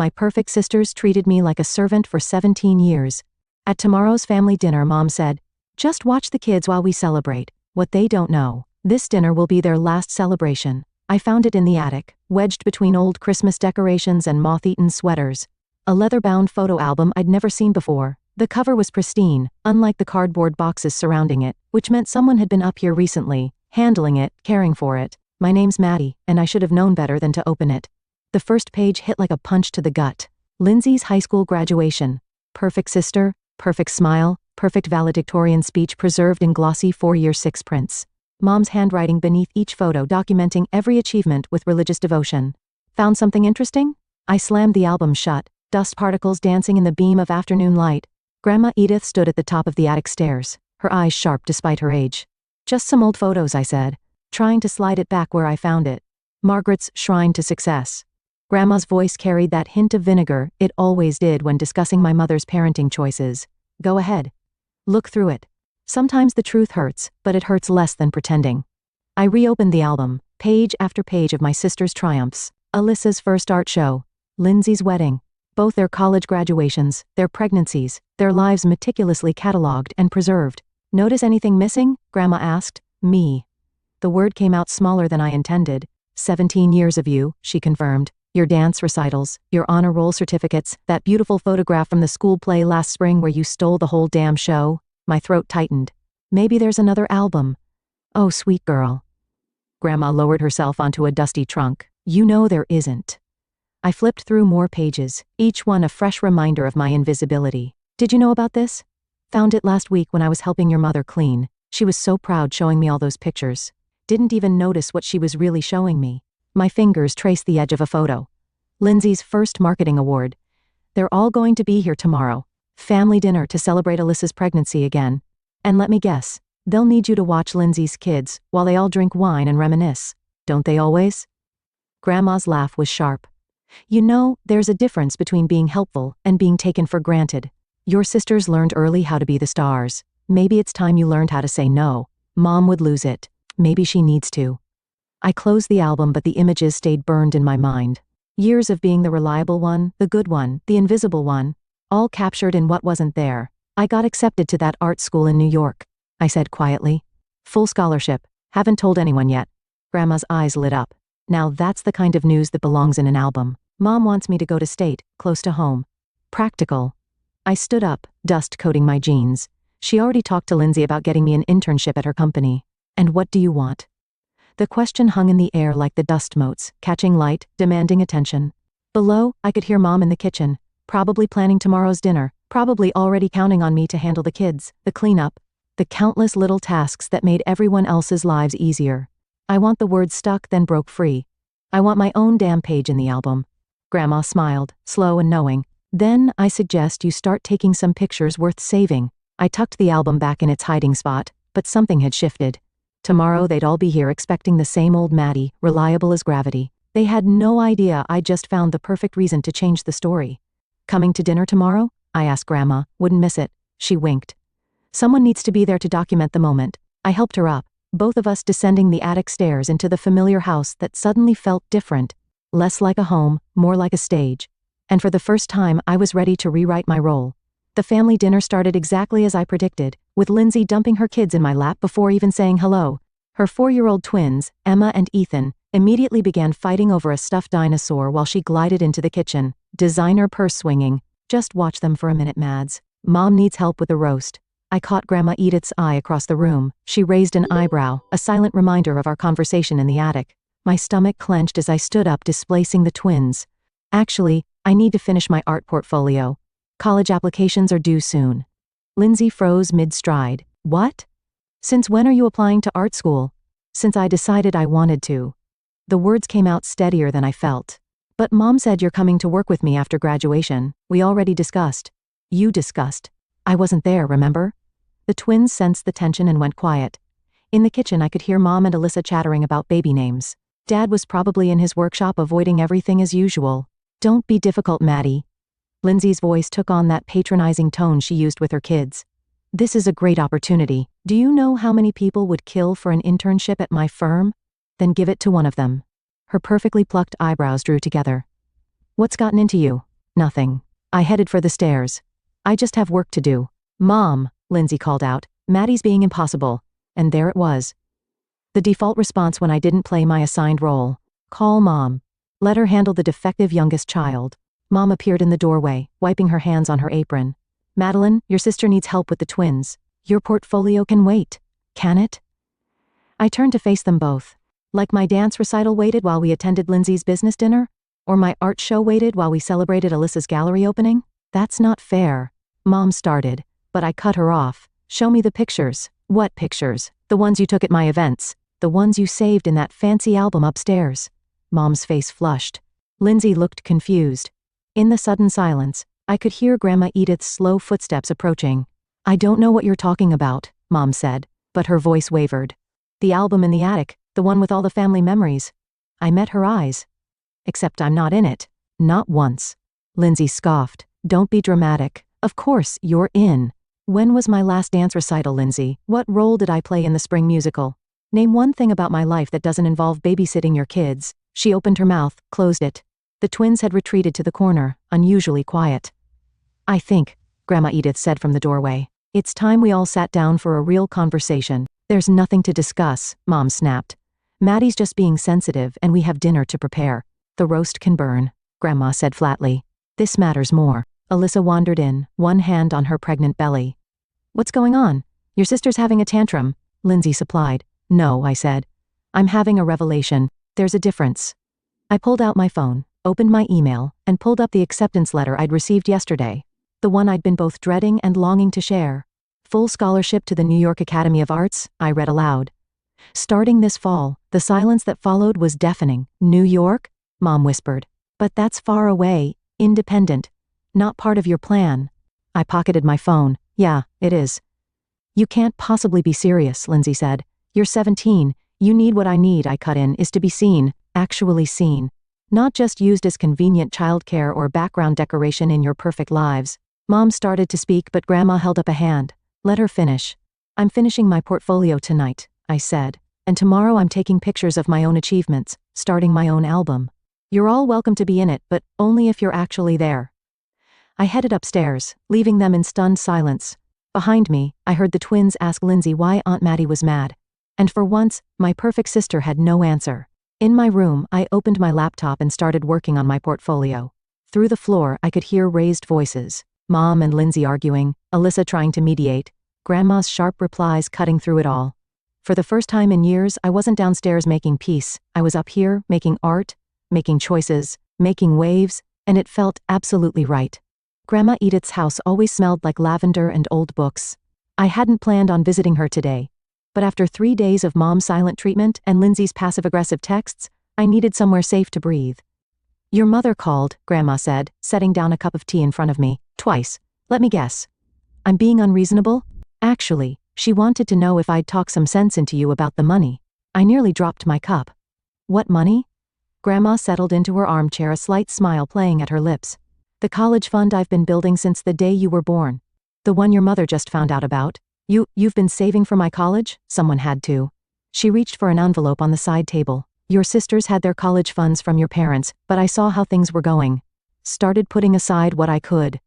My perfect sisters treated me like a servant for 17 years. At tomorrow's family dinner, Mom said, "Just watch the kids while we celebrate. What they don't know, this dinner will be their last celebration." I found it in the attic, wedged between old Christmas decorations and moth-eaten sweaters. A leather-bound photo album I'd never seen before. The cover was pristine, unlike the cardboard boxes surrounding it, which meant someone had been up here recently, handling it, caring for it. My name's Maddie, and I should have known better than to open it. The first page hit like a punch to the gut. Lindsay's high school graduation. Perfect sister, perfect smile, perfect valedictorian speech preserved in glossy 4x6 prints. Mom's handwriting beneath each photo documenting every achievement with religious devotion. Found something interesting? I slammed the album shut, dust particles dancing in the beam of afternoon light. Grandma Edith stood at the top of the attic stairs, her eyes sharp despite her age. "Just some old photos," I said, trying to slide it back where I found it. "Margaret's Shrine to Success." Grandma's voice carried that hint of vinegar it always did when discussing my mother's parenting choices. "Go ahead. Look through it. Sometimes the truth hurts, but it hurts less than pretending." I reopened the album, page after page of my sister's triumphs. Alyssa's first art show. Lindsay's wedding. Both their college graduations, their pregnancies, their lives meticulously catalogued and preserved. "Notice anything missing?" Grandma asked. "Me." The word came out smaller than I intended. 17 years of you, she confirmed. Your dance recitals, your honor roll certificates, that beautiful photograph from the school play last spring where you stole the whole damn show. My throat tightened. "Maybe there's another album." "Oh, sweet girl." Grandma lowered herself onto a dusty trunk. "You know there isn't." I flipped through more pages, each one a fresh reminder of my invisibility. "Did you know about this? Found it last week when I was helping your mother clean. She was so proud showing me all those pictures. Didn't even notice what she was really showing me." My fingers traced the edge of a photo. Lindsay's first marketing award. "They're all going to be here tomorrow. Family dinner to celebrate Alyssa's pregnancy again. And let me guess, they'll need you to watch Lindsay's kids while they all drink wine and reminisce. Don't they always?" Grandma's laugh was sharp. "You know, there's a difference between being helpful and being taken for granted. Your sisters learned early how to be the stars. Maybe it's time you learned how to say no. Mom would lose it. Maybe she needs to." I closed the album, but the images stayed burned in my mind. Years of being the reliable one, the good one, the invisible one, all captured in what wasn't there. "I got accepted to that art school in New York," I said quietly. "Full scholarship. Haven't told anyone yet." Grandma's eyes lit up. "Now that's the kind of news that belongs in an album. Mom wants me to go to state, close to home. Practical." I stood up, dust coating my jeans. She already talked to Lindsay about getting me an internship at her company. "And what do you want?" The question hung in the air like the dust motes, catching light, demanding attention. Below, I could hear Mom in the kitchen, probably planning tomorrow's dinner, probably already counting on me to handle the kids, the cleanup, the countless little tasks that made everyone else's lives easier. I want the word stuck, then broke free. "I want my own damn page in the album." Grandma smiled, slow and knowing. "Then I suggest you start taking some pictures worth saving." I tucked the album back in its hiding spot, but something had shifted. Tomorrow they'd all be here expecting the same old Maddie, reliable as gravity. They had no idea I'd just found the perfect reason to change the story. "Coming to dinner tomorrow?" I asked Grandma. "Wouldn't miss it." She winked. "Someone needs to be there to document the moment." I helped her up, both of us descending the attic stairs into the familiar house that suddenly felt different. Less like a home, more like a stage. And for the first time I was ready to rewrite my role. The family dinner started exactly as I predicted, with Lindsay dumping her kids in my lap before even saying hello. Her 4-year-old twins, Emma and Ethan, immediately began fighting over a stuffed dinosaur while she glided into the kitchen, designer purse swinging. "Just watch them for a minute, Mads. Mom needs help with the roast." I caught Grandma Edith's eye across the room. She raised an eyebrow, a silent reminder of our conversation in the attic. My stomach clenched as I stood up, displacing the twins. "Actually, I need to finish my art portfolio. College applications are due soon." Lindsay froze mid-stride. "What? Since when are you applying to art school?" "Since I decided I wanted to." The words came out steadier than I felt. "But Mom said you're coming to work with me after graduation. We already discussed." "You discussed. I wasn't there, remember?" The twins sensed the tension and went quiet. In the kitchen I could hear Mom and Alyssa chattering about baby names. Dad was probably in his workshop avoiding everything as usual. "Don't be difficult, Maddie." Lindsay's voice took on that patronizing tone she used with her kids. "This is a great opportunity. Do you know how many people would kill for an internship at my firm? Then give it to one of them." Her perfectly plucked eyebrows drew together. "What's gotten into you?" Nothing. I headed for the stairs. I just have work to do. Mom, Lindsay called out, Maddie's being impossible. And there it was. The default response when I didn't play my assigned role. Call Mom. Let her handle the defective youngest child. Mom appeared in the doorway, wiping her hands on her apron. Madeline, your sister needs help with the twins. Your portfolio can wait. Can it? I turned to face them both. Like my dance recital waited while we attended Lindsay's business dinner? Or my art show waited while we celebrated Alyssa's gallery opening? That's not fair. Mom started, but I cut her off. Show me the pictures. What pictures? The ones you took at my events. The ones you saved in that fancy album upstairs. Mom's face flushed. Lindsay looked confused. In the sudden silence, I could hear Grandma Edith's slow footsteps approaching. I don't know what you're talking about, Mom said, but her voice wavered. The album in the attic, the one with all the family memories. I met her eyes. Except I'm not in it. Not once. Lindsay scoffed. Don't be dramatic. Of course, you're in. When was my last dance recital, Lindsay? What role did I play in the spring musical? Name one thing about my life that doesn't involve babysitting your kids. She opened her mouth, closed it. The twins had retreated to the corner, unusually quiet. I think, Grandma Edith said from the doorway, it's time we all sat down for a real conversation. There's nothing to discuss, Mom snapped. Maddie's just being sensitive and we have dinner to prepare. The roast can burn, Grandma said flatly. This matters more. Alyssa wandered in, one hand on her pregnant belly. What's going on? Your sister's having a tantrum, Lindsay supplied. No, I said. I'm having a revelation. There's a difference. I pulled out my phone, opened my email, and pulled up the acceptance letter I'd received yesterday. The one I'd been both dreading and longing to share. Full scholarship to the New York Academy of Arts, I read aloud. Starting this fall, the silence that followed was deafening. New York? Mom whispered. But that's far away, independent. Not part of your plan. I pocketed my phone. Yeah, it is. You can't possibly be serious, Lindsay said. You're 17. You need what I need, I cut in, is to be seen, actually seen. Not just used as convenient childcare or background decoration in your perfect lives. Mom started to speak, but Grandma held up a hand. Let her finish. I'm finishing my portfolio tonight, I said. And tomorrow I'm taking pictures of my own achievements, starting my own album. You're all welcome to be in it, but only if you're actually there. I headed upstairs, leaving them in stunned silence. Behind me, I heard the twins ask Lindsay why Aunt Maddie was mad. And for once, my perfect sister had no answer. In my room, I opened my laptop and started working on my portfolio. Through the floor, I could hear raised voices. Mom and Lindsay arguing, Alyssa trying to mediate, Grandma's sharp replies cutting through it all. For the first time in years, I wasn't downstairs making peace. I was up here, making art, making choices, making waves, and it felt absolutely right. Grandma Edith's house always smelled like lavender and old books. I hadn't planned on visiting her today. But after 3 days of Mom's silent treatment and Lindsay's passive-aggressive texts, I needed somewhere safe to breathe. Your mother called, Grandma said, setting down a cup of tea in front of me. Twice. Let me guess. I'm being unreasonable? Actually, she wanted to know if I'd talk some sense into you about the money. I nearly dropped my cup. What money? Grandma settled into her armchair, a slight smile playing at her lips. The college fund I've been building since the day you were born. The one your mother just found out about. You've been saving for my college? Someone had to. She reached for an envelope on the side table. Your sisters had their college funds from your parents, but I saw how things were going. Started putting aside what I could.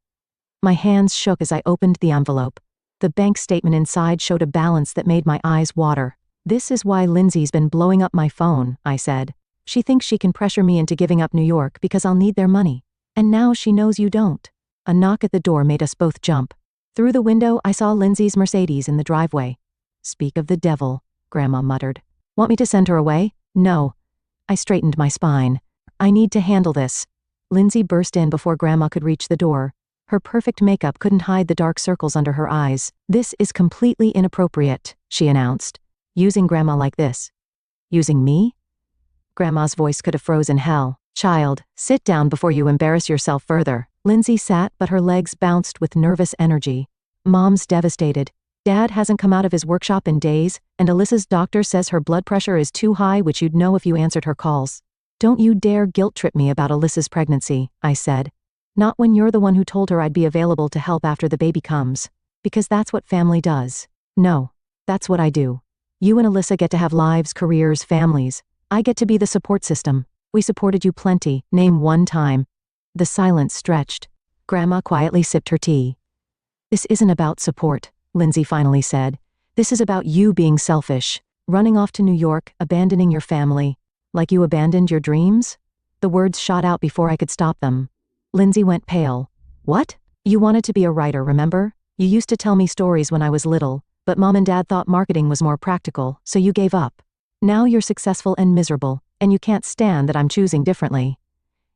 My hands shook as I opened the envelope. The bank statement inside showed a balance that made my eyes water. This is why Lindsay's been blowing up my phone, I said. She thinks she can pressure me into giving up New York because I'll need their money. And now she knows you don't. A knock at the door made us both jump. Through the window, I saw Lindsay's Mercedes in the driveway. Speak of the devil, Grandma muttered. Want me to send her away? No. I straightened my spine. I need to handle this. Lindsay burst in before Grandma could reach the door. Her perfect makeup couldn't hide the dark circles under her eyes. This is completely inappropriate, she announced. Using Grandma like this. Using me? Grandma's voice could have frozen hell. Child, sit down before you embarrass yourself further. Lindsay sat, but her legs bounced with nervous energy. Mom's devastated. Dad hasn't come out of his workshop in days, and Alyssa's doctor says her blood pressure is too high, which you'd know if you answered her calls. Don't you dare guilt-trip me about Alyssa's pregnancy, I said. Not when you're the one who told her I'd be available to help after the baby comes. Because that's what family does. No, that's what I do. You and Alyssa get to have lives, careers, families. I get to be the support system. We supported you plenty, name one time. The silence stretched. Grandma quietly sipped her tea. This isn't about support, Lindsay finally said. This is about you being selfish, running off to New York, abandoning your family. Like you abandoned your dreams? The words shot out before I could stop them. Lindsay went pale. What? You wanted to be a writer, remember? You used to tell me stories when I was little, but Mom and Dad thought marketing was more practical, so you gave up. Now you're successful and miserable, and you can't stand that I'm choosing differently.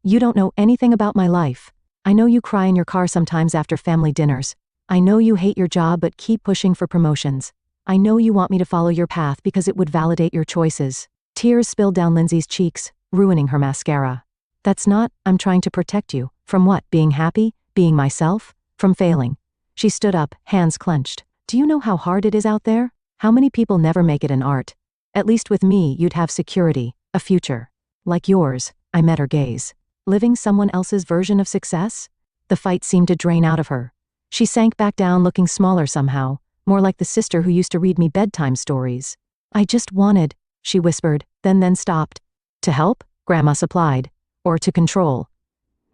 You don't know anything about my life. I know you cry in your car sometimes after family dinners. I know you hate your job but keep pushing for promotions. I know you want me to follow your path because it would validate your choices. Tears spilled down Lindsay's cheeks, ruining her mascara. That's not, I'm trying to protect you. From what? Being happy? Being myself? From failing. She stood up, hands clenched. Do you know how hard it is out there? How many people never make it in art? At least with me, you'd have security, a future. Like yours. I met her gaze. Living someone else's version of success? The fight seemed to drain out of her. She sank back down looking smaller somehow, more like the sister who used to read me bedtime stories. I just wanted, she whispered, then stopped. To help? Grandma supplied. Or to control.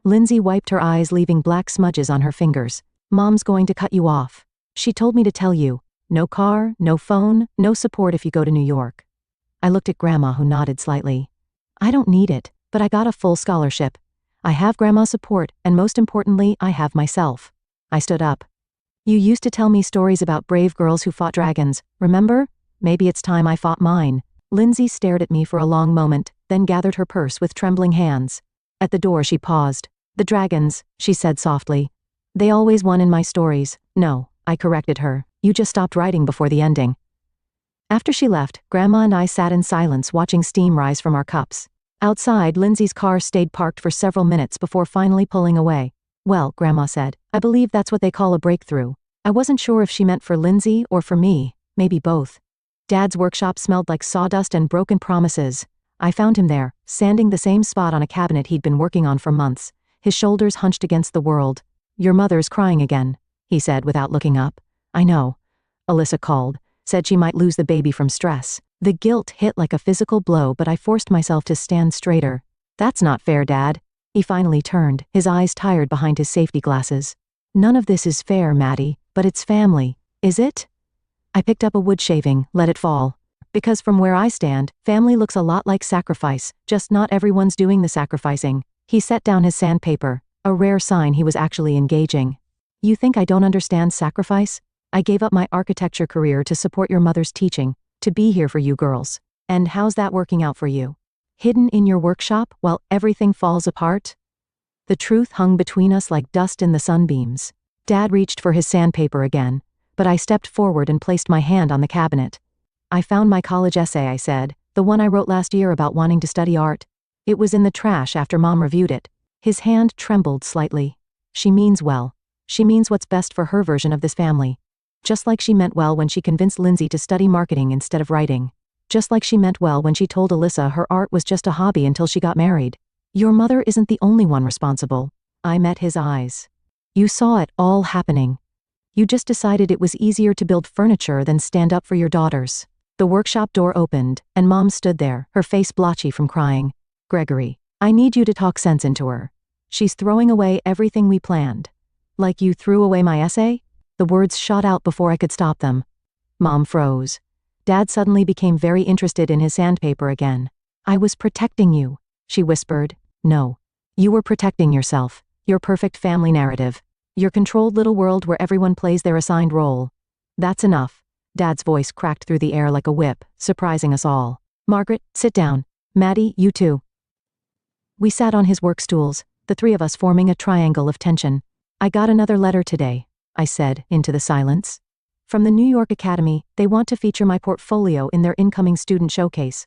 Lindsay wiped her eyes, leaving black smudges on her fingers. Mom's going to cut you off. She told me to tell you. No car, no phone, no support if you go to New York. I looked at Grandma, who nodded slightly. I don't need it, but I got a full scholarship. I have Grandma's support, and most importantly, I have myself. I stood up. You used to tell me stories about brave girls who fought dragons, remember? Maybe it's time I fought mine. Lindsay stared at me for a long moment, then gathered her purse with trembling hands. At the door she paused. The dragons, she said softly. They always won in my stories. No, I corrected her. You just stopped writing before the ending. After she left, Grandma and I sat in silence watching steam rise from our cups. Outside, Lindsay's car stayed parked for several minutes before finally pulling away. Well, Grandma said, I believe that's what they call a breakthrough. I wasn't sure if she meant for Lindsay or for me, maybe both. Dad's workshop smelled like sawdust and broken promises. I found him there, sanding the same spot on a cabinet he'd been working on for months, his shoulders hunched against the world. Your mother's crying again, he said without looking up. I know. Alyssa called, said she might lose the baby from stress. The guilt hit like a physical blow, but I forced myself to stand straighter. That's not fair, Dad. He finally turned, his eyes tired behind his safety glasses. None of this is fair, Maddie, but it's family, is it? I picked up a wood shaving, let it fall. Because from where I stand, family looks a lot like sacrifice, just not everyone's doing the sacrificing. He set down his sandpaper, a rare sign he was actually engaging. You think I don't understand sacrifice? I gave up my architecture career to support your mother's teaching, to be here for you girls. And how's that working out for you? Hidden in your workshop while everything falls apart? The truth hung between us like dust in the sunbeams. Dad reached for his sandpaper again, but I stepped forward and placed my hand on the cabinet. I found my college essay, I said, the one I wrote last year about wanting to study art. It was in the trash after Mom reviewed it. His hand trembled slightly. She means well. She means what's best for her version of this family. Just like she meant well when she convinced Lindsay to study marketing instead of writing. Just like she meant well when she told Alyssa her art was just a hobby until she got married. Your mother isn't the only one responsible. I met his eyes. You saw it all happening. You just decided it was easier to build furniture than stand up for your daughters. The workshop door opened, and Mom stood there, her face blotchy from crying. Gregory, I need you to talk sense into her. She's throwing away everything we planned. Like you threw away my essay? The words shot out before I could stop them. Mom froze. Dad suddenly became very interested in his sandpaper again. I was protecting you, she whispered. No. You were protecting yourself, your perfect family narrative, your controlled little world where everyone plays their assigned role. That's enough. Dad's voice cracked through the air like a whip, surprising us all. Margaret, sit down. Maddie, you too. We sat on his work stools, the three of us forming a triangle of tension. I got another letter today, I said, into the silence. From the New York Academy, they want to feature my portfolio in their incoming student showcase.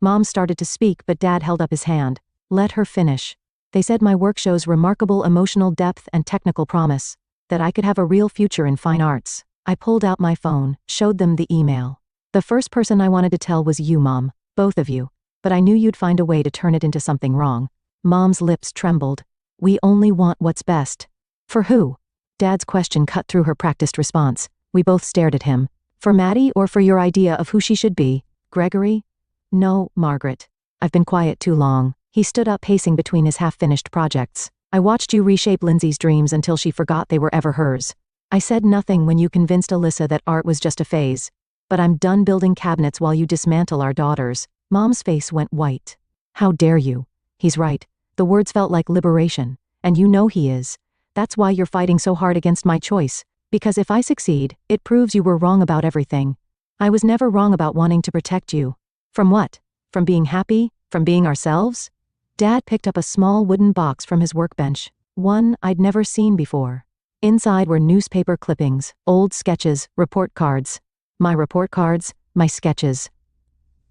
Mom started to speak, but Dad held up his hand. Let her finish. They said my work shows remarkable emotional depth and technical promise, that I could have a real future in fine arts. I pulled out my phone, showed them the email. The first person I wanted to tell was you, Mom, both of you, but I knew you'd find a way to turn it into something wrong. Mom's lips trembled. We only want what's best. For who? Dad's question cut through her practiced response. We both stared at him. For Maddie or for your idea of who she should be? Gregory? No, Margaret. I've been quiet too long. He stood up, pacing between his half-finished projects. I watched you reshape Lindsay's dreams until she forgot they were ever hers. I said nothing when you convinced Alyssa that art was just a phase. But I'm done building cabinets while you dismantle our daughters. Mom's face went white. How dare you? He's right. The words felt like liberation. And you know he is. That's why you're fighting so hard against my choice. Because if I succeed, it proves you were wrong about everything. I was never wrong about wanting to protect you. From what? From being happy? From being ourselves? Dad picked up a small wooden box from his workbench. One I'd never seen before. Inside were newspaper clippings, old sketches, report cards. My report cards, my sketches.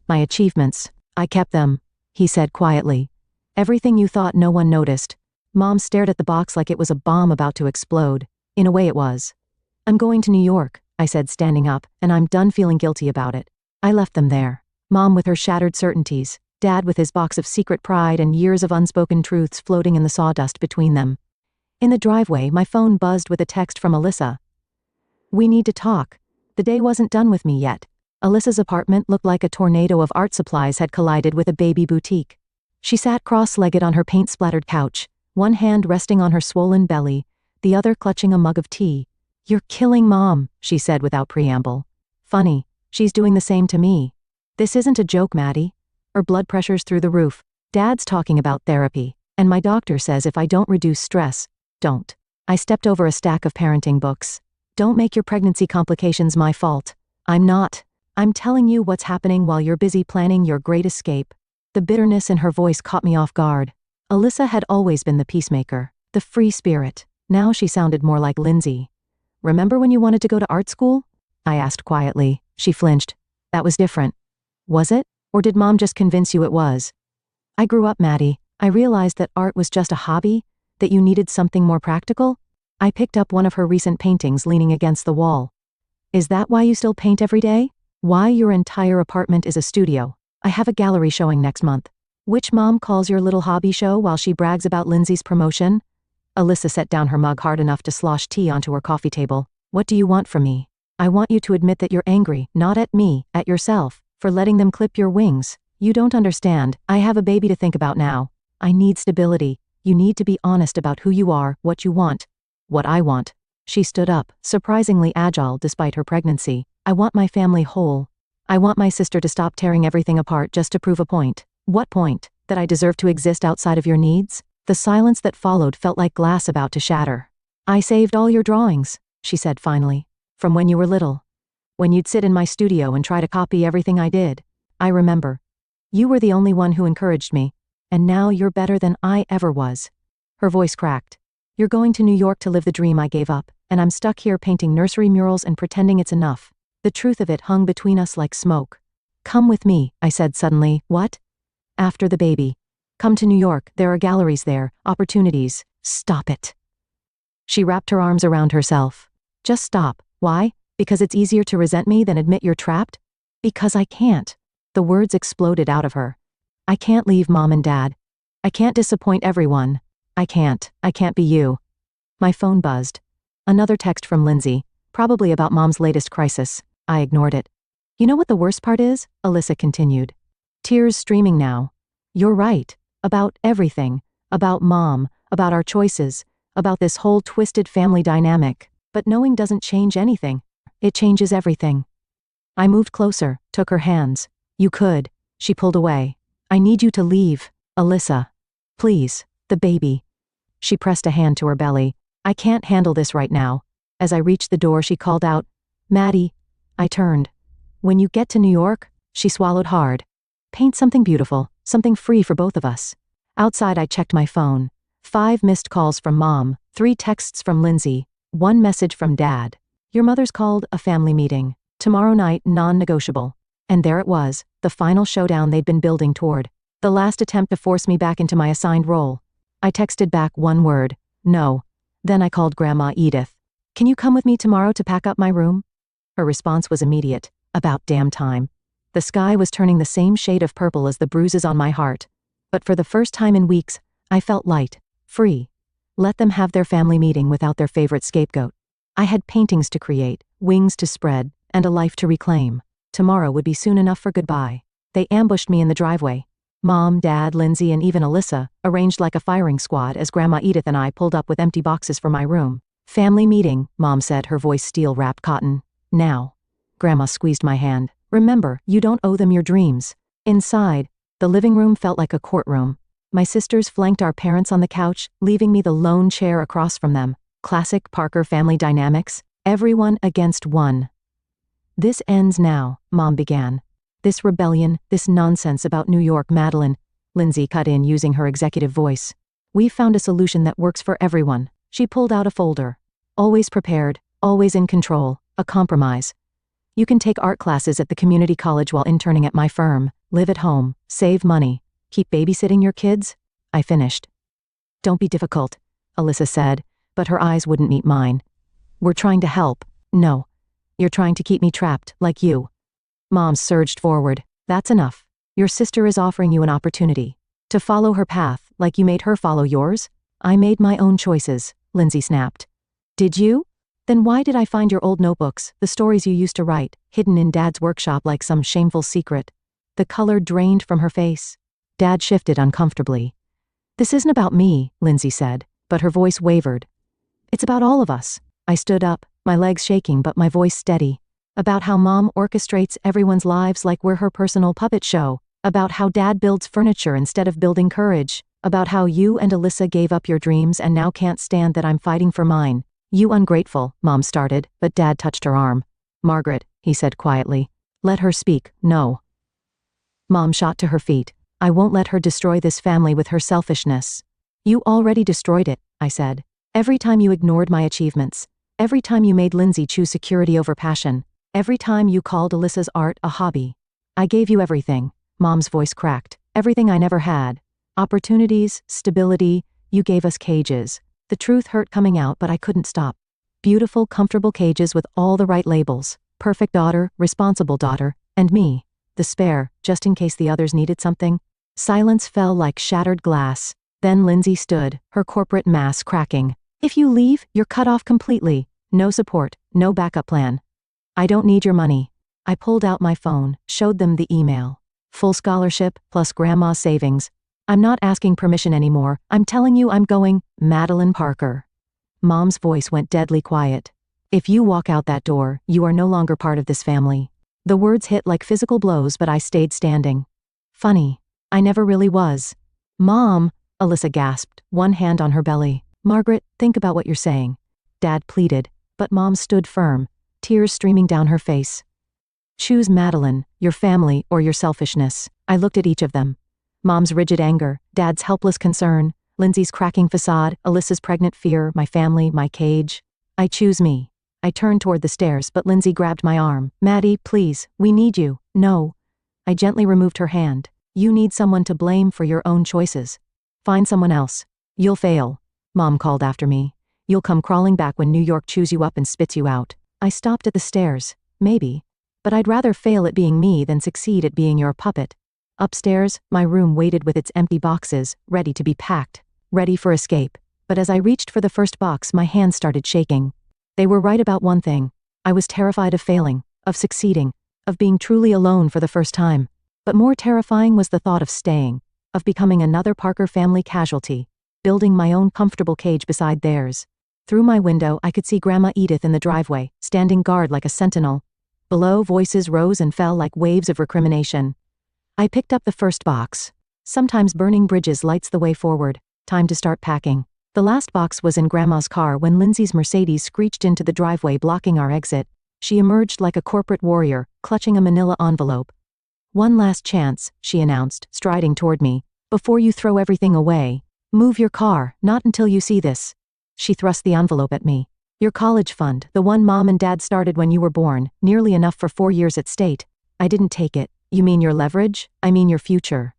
My achievements. I kept them, he said quietly. Everything you thought no one noticed. Mom stared at the box like it was a bomb about to explode. In a way it was. I'm going to New York, I said standing up, and I'm done feeling guilty about it. I left them there. Mom with her shattered certainties, Dad with his box of secret pride and years of unspoken truths floating in the sawdust between them. In the driveway, my phone buzzed with a text from Alyssa. We need to talk. The day wasn't done with me yet. Alyssa's apartment looked like a tornado of art supplies had collided with a baby boutique. She sat cross-legged on her paint-splattered couch, one hand resting on her swollen belly, the other clutching a mug of tea. You're killing Mom, she said without preamble. Funny, she's doing the same to me. This isn't a joke, Maddie. Her blood pressure's through the roof. Dad's talking about therapy, and my doctor says if I don't reduce stress, don't. I stepped over a stack of parenting books. Don't make your pregnancy complications my fault. I'm not. I'm telling you what's happening while you're busy planning your great escape. The bitterness in her voice caught me off guard. Alyssa had always been the peacemaker, the free spirit. Now she sounded more like Lindsay. Remember when you wanted to go to art school? I asked quietly. She flinched. That was different. Was it? Or did Mom just convince you it was? I grew up, Maddie. I realized that art was just a hobby, that you needed something more practical. I picked up one of her recent paintings leaning against the wall. Is that why you still paint every day? Why your entire apartment is a studio? I have a gallery showing next month. Which Mom calls your little hobby show while she brags about Lindsay's promotion? Alyssa set down her mug hard enough to slosh tea onto her coffee table. What do you want from me? I want you to admit that you're angry, not at me, at yourself, for letting them clip your wings. You don't understand. I have a baby to think about now. I need stability. You need to be honest about who you are, what you want. What I want. She stood up, surprisingly agile despite her pregnancy. I want my family whole. I want my sister to stop tearing everything apart just to prove a point. What point? That I deserve to exist outside of your needs? The silence that followed felt like glass about to shatter. I saved all your drawings, she said finally. From when you were little. When you'd sit in my studio and try to copy everything I did. I remember. You were the only one who encouraged me. And now you're better than I ever was. Her voice cracked. You're going to New York to live the dream I gave up, and I'm stuck here painting nursery murals and pretending it's enough. The truth of it hung between us like smoke. Come with me, I said suddenly. What? After the baby. Come to New York, there are galleries there, opportunities. Stop it. She wrapped her arms around herself. Just stop. Why? Because it's easier to resent me than admit you're trapped? Because I can't. The words exploded out of her. I can't leave Mom and Dad. I can't disappoint everyone. I can't be you. My phone buzzed. Another text from Lindsay, probably about Mom's latest crisis. I ignored it. You know what the worst part is? Alyssa continued. Tears streaming now. You're right. About everything. About Mom, about our choices, about this whole twisted family dynamic. But knowing doesn't change anything. It changes everything. I moved closer, took her hands. You could. She pulled away. I need you to leave, Alyssa. Please, the baby. She pressed a hand to her belly. I can't handle this right now. As I reached the door, she called out, Maddie. I turned. When you get to New York, she swallowed hard. Paint something beautiful, something free for both of us. Outside, I checked my phone. 5 missed calls from Mom, 3 texts from Lindsay, 1 message from Dad. Your mother's called a family meeting. Tomorrow night, non-negotiable. And there it was, the final showdown they'd been building toward. The last attempt to force me back into my assigned role. I texted back 1 word, no. Then I called Grandma Edith. Can you come with me tomorrow to pack up my room? Her response was immediate. About damn time. The sky was turning the same shade of purple as the bruises on my heart. But for the first time in weeks, I felt light, free. Let them have their family meeting without their favorite scapegoat. I had paintings to create, wings to spread, and a life to reclaim. Tomorrow would be soon enough for goodbye. They ambushed me in the driveway. Mom, Dad, Lindsay, and even Alyssa, arranged like a firing squad as Grandma Edith and I pulled up with empty boxes for my room. Family meeting, Mom said, her voice steel-wrapped cotton. Now. Grandma squeezed my hand. Remember, you don't owe them your dreams. Inside, the living room felt like a courtroom. My sisters flanked our parents on the couch, leaving me the lone chair across from them. Classic Parker family dynamics. Everyone against one. This ends now, Mom began. This rebellion, this nonsense about New York, Madeline, Lindsay cut in using her executive voice. We've found a solution that works for everyone. She pulled out a folder. Always prepared, always in control, a compromise. You can take art classes at the community college while interning at my firm, live at home, save money, keep babysitting your kids? I finished. Don't be difficult, Alyssa said, but her eyes wouldn't meet mine. We're trying to help. No. You're trying to keep me trapped, like you. Mom surged forward. That's enough. Your sister is offering you an opportunity. To follow her path, like you made her follow yours? I made my own choices, Lindsay snapped. Did you? Then why did I find your old notebooks, the stories you used to write, hidden in Dad's workshop like some shameful secret? The color drained from her face. Dad shifted uncomfortably. This isn't about me, Lindsay said, but her voice wavered. It's about all of us. I stood up, my legs shaking but my voice steady. About how Mom orchestrates everyone's lives like we're her personal puppet show. About how Dad builds furniture instead of building courage. About how you and Alyssa gave up your dreams and now can't stand that I'm fighting for mine. You ungrateful, Mom started, but Dad touched her arm. Margaret, he said quietly. Let her speak, no. Mom shot to her feet. I won't let her destroy this family with her selfishness. You already destroyed it, I said. Every time you ignored my achievements. Every time you made Lindsay choose security over passion. Every time you called Alyssa's art a hobby. I gave you everything. Mom's voice cracked. Everything I never had. Opportunities, stability, you gave us cages. The truth hurt coming out but I couldn't stop. Beautiful, comfortable cages with all the right labels. Perfect daughter, responsible daughter, and me. The spare, just in case the others needed something. Silence fell like shattered glass. Then Lindsay stood, her corporate mask cracking. If you leave, you're cut off completely. No support, no backup plan. I don't need your money. I pulled out my phone, showed them the email. Full scholarship, plus grandma's savings. I'm not asking permission anymore. I'm telling you I'm going, Madeline Parker. Mom's voice went deadly quiet. If you walk out that door, you are no longer part of this family. The words hit like physical blows but I stayed standing. Funny. I never really was. Mom, Alyssa gasped, one hand on her belly. Margaret, think about what you're saying. Dad pleaded, but Mom stood firm, tears streaming down her face. Choose Madeline, your family, or your selfishness. I looked at each of them. Mom's rigid anger, Dad's helpless concern, Lindsay's cracking facade, Alyssa's pregnant fear, my family, my cage. I choose me. I turned toward the stairs but Lindsay grabbed my arm. Maddie, please, we need you. No. I gently removed her hand. You need someone to blame for your own choices. Find someone else. You'll fail. Mom called after me. You'll come crawling back when New York chews you up and spits you out. I stopped at the stairs. Maybe. But I'd rather fail at being me than succeed at being your puppet. Upstairs, my room waited with its empty boxes, ready to be packed, ready for escape. But as I reached for the first box, my hands started shaking. They were right about one thing. I was terrified of failing, of succeeding, of being truly alone for the first time. But more terrifying was the thought of staying, of becoming another Parker family casualty, building my own comfortable cage beside theirs. Through my window, I could see Grandma Edith in the driveway, standing guard like a sentinel. Below, voices rose and fell like waves of recrimination. I picked up the first box. Sometimes burning bridges lights the way forward. Time to start packing. The last box was in Grandma's car when Lindsay's Mercedes screeched into the driveway blocking our exit. She emerged like a corporate warrior, clutching a manila envelope. One last chance, she announced, striding toward me. Before you throw everything away. Move your car, not until you see this. She thrust the envelope at me. Your college fund, the one Mom and Dad started when you were born, nearly enough for 4 years at state. I didn't take it. You mean your leverage? I mean your future.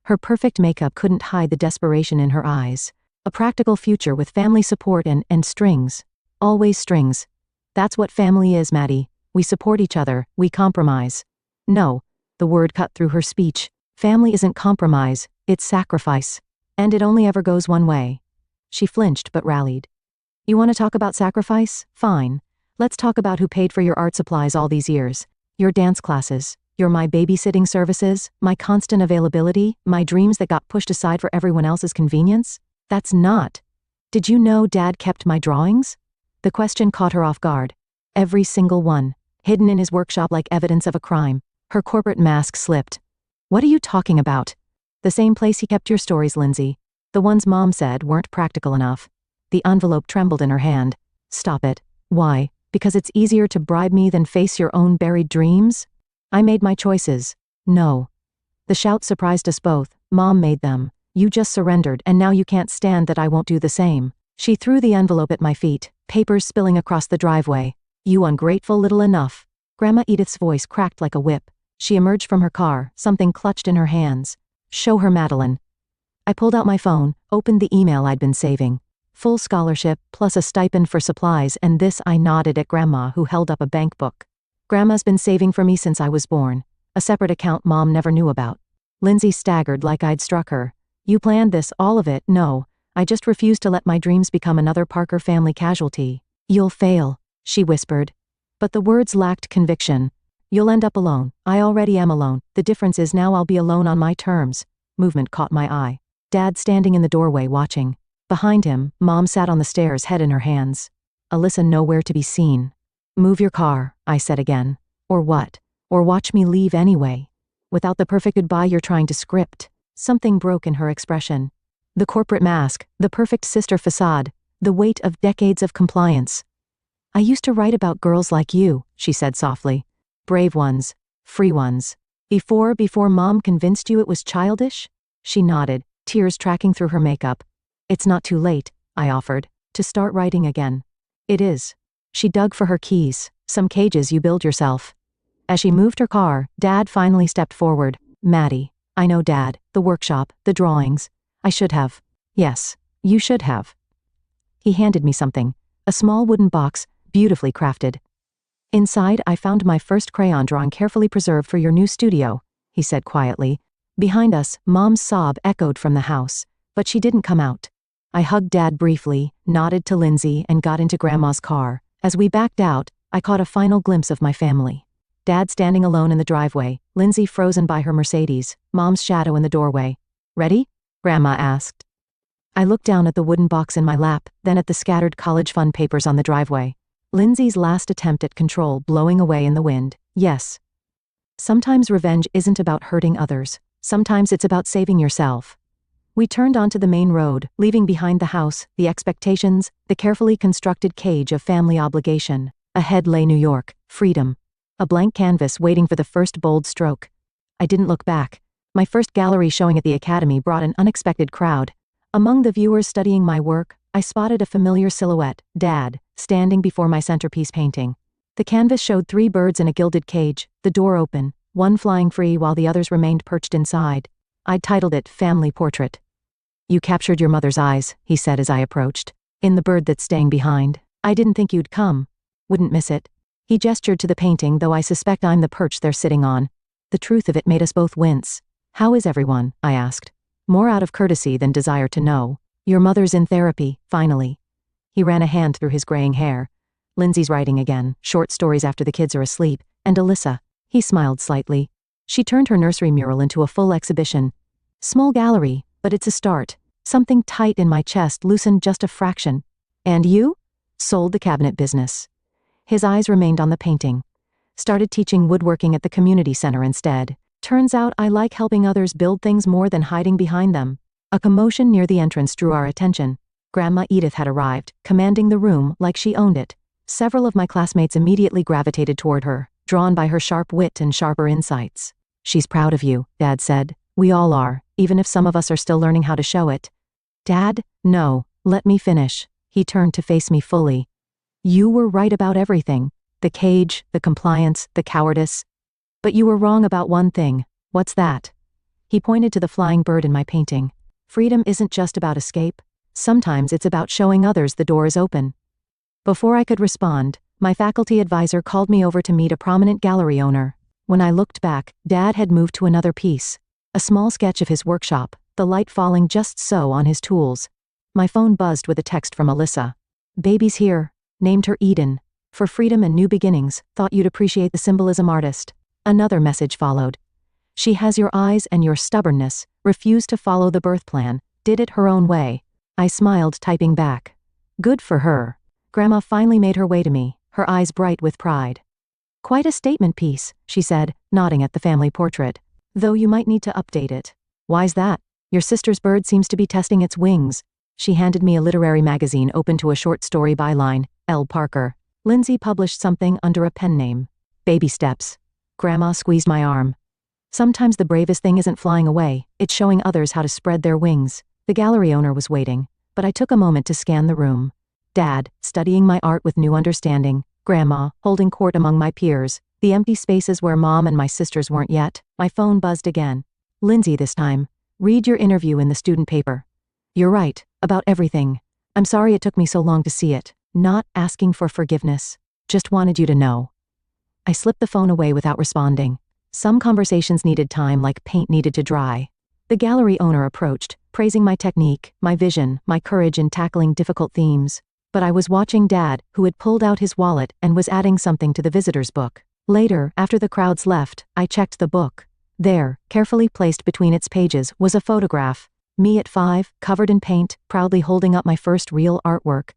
Her perfect makeup couldn't hide the desperation in her eyes. A practical future with family support and strings. Always strings. That's what family is, Maddie. We support each other, we compromise. No, the word cut through her speech. Family isn't compromise, it's sacrifice. And it only ever goes one way. She flinched but rallied. You want to talk about sacrifice? Fine. Let's talk about who paid for your art supplies all these years. Your dance classes. You're my babysitting services, my constant availability, my dreams that got pushed aside for everyone else's convenience? That's not. Did you know Dad kept my drawings? The question caught her off guard. Every single one, hidden in his workshop like evidence of a crime. Her corporate mask slipped. What are you talking about? The same place he kept your stories, Lindsay. The ones Mom said weren't practical enough. The envelope trembled in her hand. Stop it. Why? Because it's easier to bribe me than face your own buried dreams? I made my choices. No. The shout surprised us both. Mom made them. You just surrendered, and now you can't stand that I won't do the same. She threw the envelope at my feet, papers spilling across the driveway. You ungrateful little enough. Grandma Edith's voice cracked like a whip. She emerged from her car, something clutched in her hands. Show her Madeline. I pulled out my phone, opened the email I'd been saving. Full scholarship, plus a stipend for supplies, and this. I nodded at Grandma, who held up a bank book. Grandma's been saving for me since I was born. A separate account Mom never knew about. Lindsay staggered like I'd struck her. You planned this, all of it? No. I just refused to let my dreams become another Parker family casualty. You'll fail, she whispered. But the words lacked conviction. You'll end up alone. I already am alone. The difference is now I'll be alone on my terms. Movement caught my eye. Dad standing in the doorway watching. Behind him, Mom sat on the stairs, head in her hands. Alyssa nowhere to be seen. Move your car, I said again. Or what? Or watch me leave anyway. Without the perfect goodbye you're trying to script. Something broke in her expression. The corporate mask, the perfect sister facade, the weight of decades of compliance. I used to write about girls like you, she said softly. Brave ones. Free ones. Before Mom convinced you it was childish? She nodded, tears tracking through her makeup. It's not too late, I offered, to start writing again. It is. She dug for her keys, some cages you build yourself. As she moved her car, Dad finally stepped forward. Maddie, I know Dad, the workshop, the drawings. I should have. Yes, you should have. He handed me something, a small wooden box, beautifully crafted. Inside I found my first crayon drawing carefully preserved for your new studio, he said quietly. Behind us, Mom's sob echoed from the house, but she didn't come out. I hugged Dad briefly, nodded to Lindsay, and got into Grandma's car. As we backed out, I caught a final glimpse of my family. Dad standing alone in the driveway, Lindsay frozen by her Mercedes, Mom's shadow in the doorway. Ready? Grandma asked. I looked down at the wooden box in my lap, then at the scattered college fund papers on the driveway. Lindsay's last attempt at control blowing away in the wind. Yes. Sometimes revenge isn't about hurting others. Sometimes it's about saving yourself. We turned onto the main road, leaving behind the house, the expectations, the carefully constructed cage of family obligation. Ahead lay New York, freedom. A blank canvas waiting for the first bold stroke. I didn't look back. My first gallery showing at the Academy brought an unexpected crowd. Among the viewers studying my work, I spotted a familiar silhouette, Dad, standing before my centerpiece painting. The canvas showed 3 birds in a gilded cage, the door open, one flying free while the others remained perched inside. I'd titled it Family Portrait. You captured your mother's eyes, he said as I approached. In the bird that's staying behind. I didn't think you'd come. Wouldn't miss it. He gestured to the painting, though I suspect I'm the perch they're sitting on. The truth of it made us both wince. How is everyone? I asked. More out of courtesy than desire to know. Your mother's in therapy, finally. He ran a hand through his graying hair. Lindsay's writing again, short stories after the kids are asleep, and Alyssa. He smiled slightly. She turned her nursery mural into a full exhibition. Small gallery, but it's a start. Something tight in my chest loosened just a fraction. And you? Sold the cabinet business. His eyes remained on the painting. Started teaching woodworking at the community center instead. Turns out I like helping others build things more than hiding behind them. A commotion near the entrance drew our attention. Grandma Edith had arrived, commanding the room like she owned it. Several of my classmates immediately gravitated toward her, drawn by her sharp wit and sharper insights. She's proud of you, Dad said. We all are, even if some of us are still learning how to show it. Dad, no, let me finish. He turned to face me fully. You were right about everything. The cage, the compliance, the cowardice. But you were wrong about one thing. What's that? He pointed to the flying bird in my painting. Freedom isn't just about escape. Sometimes it's about showing others the door is open. Before I could respond, my faculty advisor called me over to meet a prominent gallery owner. When I looked back, Dad had moved to another piece. A small sketch of his workshop, the light falling just so on his tools. My phone buzzed with a text from Alyssa. Baby's here. Named her Eden. For freedom and new beginnings, thought you'd appreciate the symbolism, artist. Another message followed. She has your eyes and your stubbornness, refused to follow the birth plan, did it her own way. I smiled, typing back. Good for her. Grandma finally made her way to me, her eyes bright with pride. Quite a statement piece, she said, nodding at the family portrait. Though you might need to update it. Why's that? Your sister's bird seems to be testing its wings. She handed me a literary magazine open to a short story byline, L. Parker. Lindsay published something under a pen name. Baby steps. Grandma squeezed my arm. Sometimes the bravest thing isn't flying away, it's showing others how to spread their wings. The gallery owner was waiting, but I took a moment to scan the room. Dad, studying my art with new understanding. Grandma, holding court among my peers. The empty spaces where Mom and my sisters weren't yet. My phone buzzed again. Lindsay this time. Read your interview in the student paper. You're right, about everything. I'm sorry it took me so long to see it. Not asking for forgiveness. Just wanted you to know. I slipped the phone away without responding. Some conversations needed time like paint needed to dry. The gallery owner approached, praising my technique, my vision, my courage in tackling difficult themes. But I was watching Dad, who had pulled out his wallet and was adding something to the visitor's book. Later, after the crowds left, I checked the book. There, carefully placed between its pages, was a photograph. Me at 5, covered in paint, proudly holding up my first real artwork.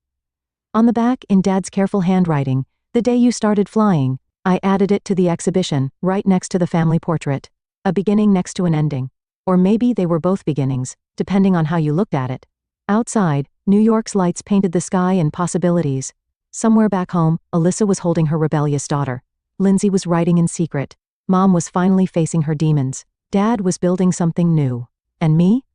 On the back, in Dad's careful handwriting, the day you started flying. I added it to the exhibition, right next to the family portrait. A beginning next to an ending. Or maybe they were both beginnings, depending on how you looked at it. Outside, New York's lights painted the sky in possibilities. Somewhere back home, Alyssa was holding her rebellious daughter. Lindsay was writing in secret. Mom was finally facing her demons. Dad was building something new. And me?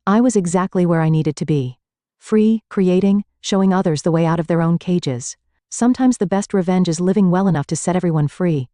I was exactly where I needed to be. Free, creating, showing others the way out of their own cages. Sometimes the best revenge is living well enough to set everyone free.